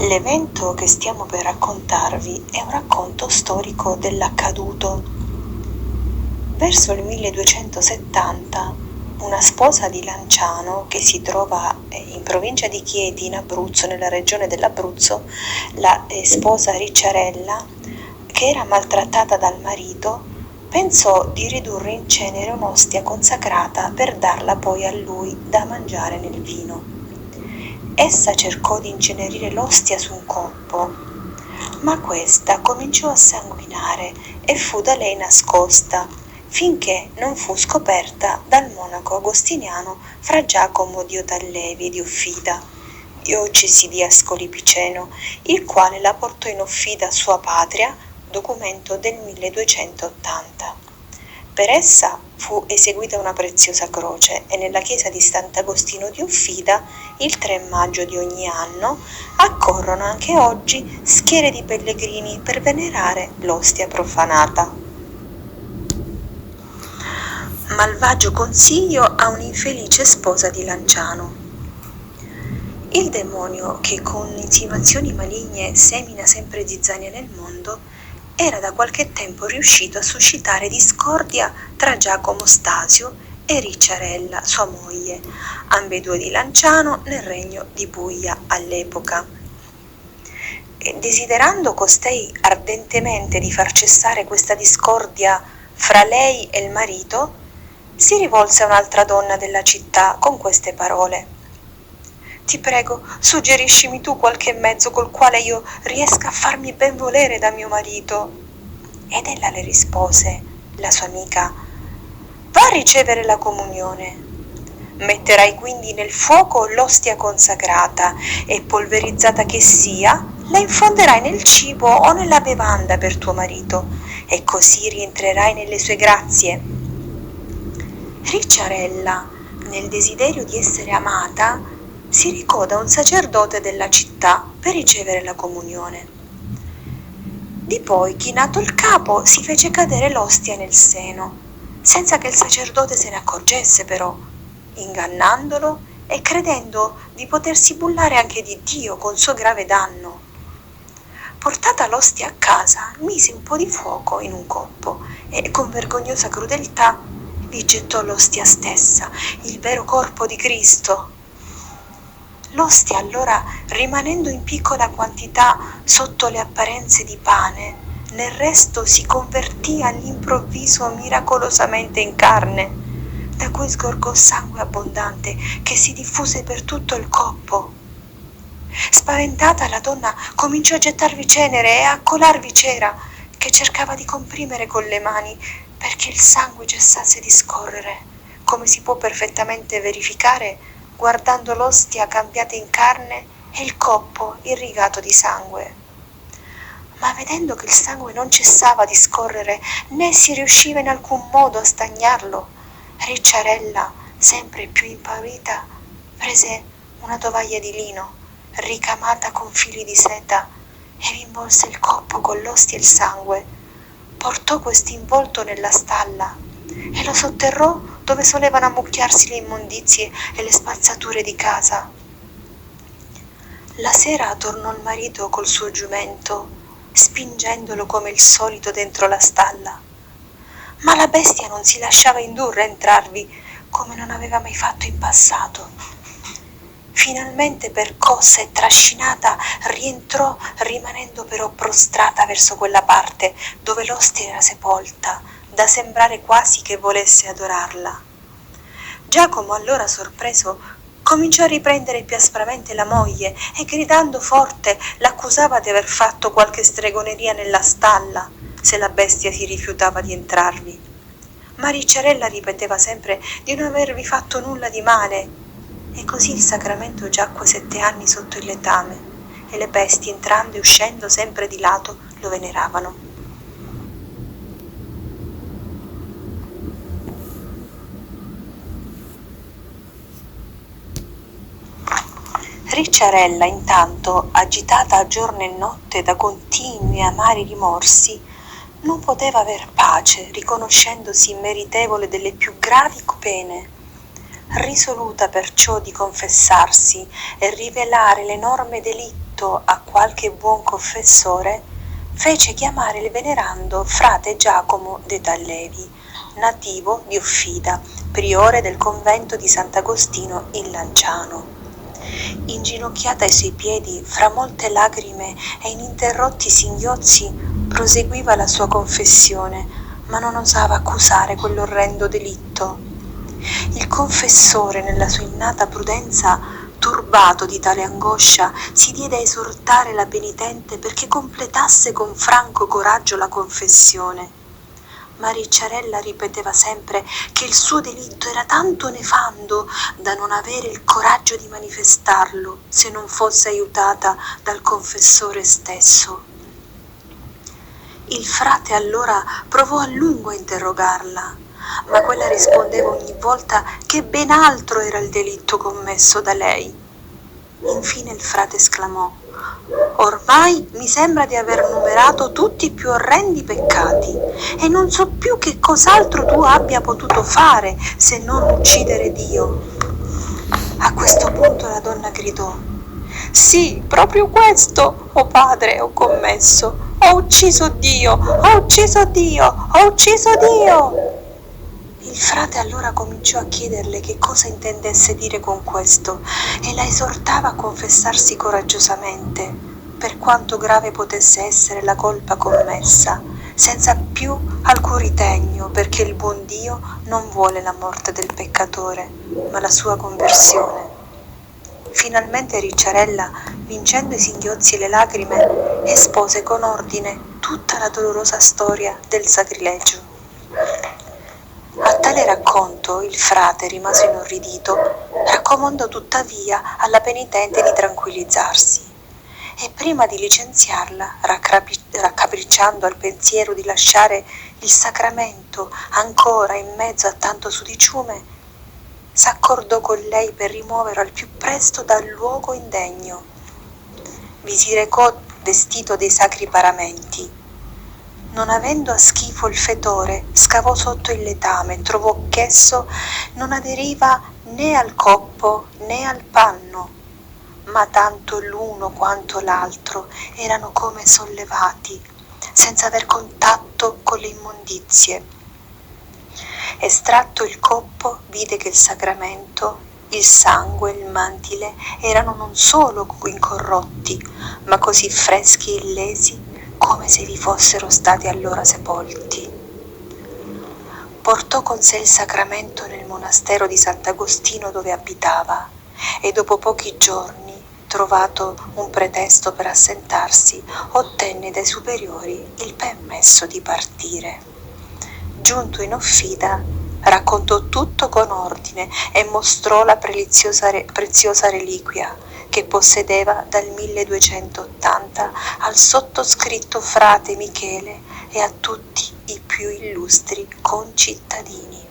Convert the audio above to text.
L'evento che stiamo per raccontarvi è un racconto storico dell'accaduto. Verso il 1270, una sposa di Lanciano, che si trova in provincia di Chieti, in Abruzzo, nella regione dell'Abruzzo, la sposa Ricciarella, che era maltrattata dal marito, pensò di ridurre in cenere un'ostia consacrata per darla poi a lui da mangiare nel vino. Essa cercò di incenerire l'ostia su un coppo, ma questa cominciò a sanguinare e fu da lei nascosta, finché non fu scoperta dal monaco agostiniano Fra Giacomo Diotallevi di Uffida, diocesi di Ascoli Piceno, il quale la portò in Uffida, sua patria, documento del 1280. Per essa fu eseguita una preziosa croce e nella chiesa di Sant'Agostino di Uffida, il 3 maggio di ogni anno, accorrono anche oggi schiere di pellegrini per venerare l'ostia profanata. Malvagio consiglio a un'infelice sposa di Lanciano. Il demonio, che con insinuazioni maligne semina sempre zizzania nel mondo, era da qualche tempo riuscito a suscitare discordia tra Giacomo Stasio e Ricciarella, sua moglie, ambedue di Lanciano nel regno di Puglia all'epoca. Desiderando costei ardentemente di far cessare questa discordia fra lei e il marito, si rivolse a un'altra donna della città con queste parole: «Ti prego, suggeriscimi tu qualche mezzo col quale io riesca a farmi ben volere da mio marito». Ed ella le rispose, la sua amica: «Va a ricevere la comunione. Metterai quindi nel fuoco l'ostia consacrata e, polverizzata che sia, la infonderai nel cibo o nella bevanda per tuo marito, e così rientrerai nelle sue grazie». Ricciarella, nel desiderio di essere amata, si recò da un sacerdote della città per ricevere la comunione. Di poi, chinato il capo, si fece cadere l'ostia nel seno, senza che il sacerdote se ne accorgesse però, ingannandolo e credendo di potersi bullare anche di Dio con suo grave danno. Portata l'ostia a casa, mise un po' di fuoco in un coppo e con vergognosa crudeltà vi gettò l'ostia stessa, il vero corpo di Cristo. L'ostia allora, rimanendo in piccola quantità sotto le apparenze di pane, nel resto si convertì all'improvviso miracolosamente in carne, da cui sgorgò sangue abbondante che si diffuse per tutto il coppo. Spaventata, la donna cominciò a gettarvi cenere e a colarvi cera, che cercava di comprimere con le mani perché il sangue cessasse di scorrere, come si può perfettamente verificare guardando l'ostia cambiata in carne e il coppo irrigato di sangue. Ma vedendo che il sangue non cessava di scorrere né si riusciva in alcun modo a stagnarlo, Ricciarella, sempre più impaurita, prese una tovaglia di lino ricamata con fili di seta e vi involse il coppo con l'ostia e il sangue, portò quest'involto nella stalla e lo sotterrò dove solevano ammucchiarsi le immondizie e le spazzature di casa. La sera tornò il marito col suo giumento, spingendolo come il solito dentro la stalla, ma la bestia non si lasciava indurre a entrarvi come non aveva mai fatto in passato. Finalmente, percossa e trascinata, rientrò, rimanendo però prostrata verso quella parte dove l'ostia era sepolta, da sembrare quasi che volesse adorarla. Giacomo, allora sorpreso, cominciò a riprendere più aspramente la moglie e gridando forte l'accusava di aver fatto qualche stregoneria nella stalla, se la bestia si rifiutava di entrarvi. Ma Ricciarella ripeteva sempre di non avervi fatto nulla di male, e così il sacramento giacque 7 anni sotto il letame, e le bestie, entrando e uscendo sempre di lato, lo veneravano. Ricciarella, intanto, agitata a giorno e notte da continui e amari rimorsi, non poteva aver pace, riconoscendosi meritevole delle più gravi pene. Risoluta perciò di confessarsi e rivelare l'enorme delitto delitto a qualche buon confessore, fece chiamare il venerando frate Giacomo de Tallevi, nativo di Uffida, priore del convento di Sant'Agostino in Lanciano. Inginocchiata ai suoi piedi, fra molte lagrime e ininterrotti singhiozzi, proseguiva la sua confessione, ma non osava accusare quell'orrendo delitto. Il confessore, nella sua innata prudenza, turbato di tale angoscia, si diede a esortare la penitente perché completasse con franco coraggio la confessione. Ma Ricciarella ripeteva sempre che il suo delitto era tanto nefando da non avere il coraggio di manifestarlo se non fosse aiutata dal confessore stesso. Il frate allora provò a lungo a interrogarla, ma quella rispondeva ogni volta che ben altro era il delitto commesso da lei. Infine il frate esclamò: «Ormai mi sembra di aver numerato tutti i più orrendi peccati e non so più che cos'altro tu abbia potuto fare se non uccidere Dio». A questo punto la donna gridò: «Sì, proprio questo, o padre, ho commesso. Ho ucciso Dio, ho ucciso Dio, ho ucciso Dio!» Il frate allora cominciò a chiederle che cosa intendesse dire con questo e la esortava a confessarsi coraggiosamente, per quanto grave potesse essere la colpa commessa, senza più alcun ritegno, perché il buon Dio non vuole la morte del peccatore, ma la sua conversione. Finalmente Ricciarella, vincendo i singhiozzi e le lacrime, espose con ordine tutta la dolorosa storia del sacrilegio. A tale racconto il frate, rimaso inorridito, raccomandò tuttavia alla penitente di tranquillizzarsi e prima di licenziarla, raccapricciando al pensiero di lasciare il sacramento ancora in mezzo a tanto sudiciume, s'accordò con lei per rimuoverlo al più presto dal luogo indegno. Vi si recò vestito dei sacri paramenti. Non avendo a schifo il fetore, scavò sotto il letame e trovò ch'esso non aderiva né al coppo né al panno, ma tanto l'uno quanto l'altro erano come sollevati, senza aver contatto con le immondizie. Estratto il coppo, vide che il sacramento, il sangue e il mantile erano non solo incorrotti, ma così freschi e illesi come se vi fossero stati allora sepolti. Portò con sé il sacramento nel monastero di Sant'Agostino dove abitava e dopo pochi giorni, trovato un pretesto per assentarsi, ottenne dai superiori il permesso di partire. Giunto in Uffida, raccontò tutto con ordine e mostrò la preziosa reliquia che possedeva dal 1280 al sottoscritto frate Michele e a tutti i più illustri concittadini.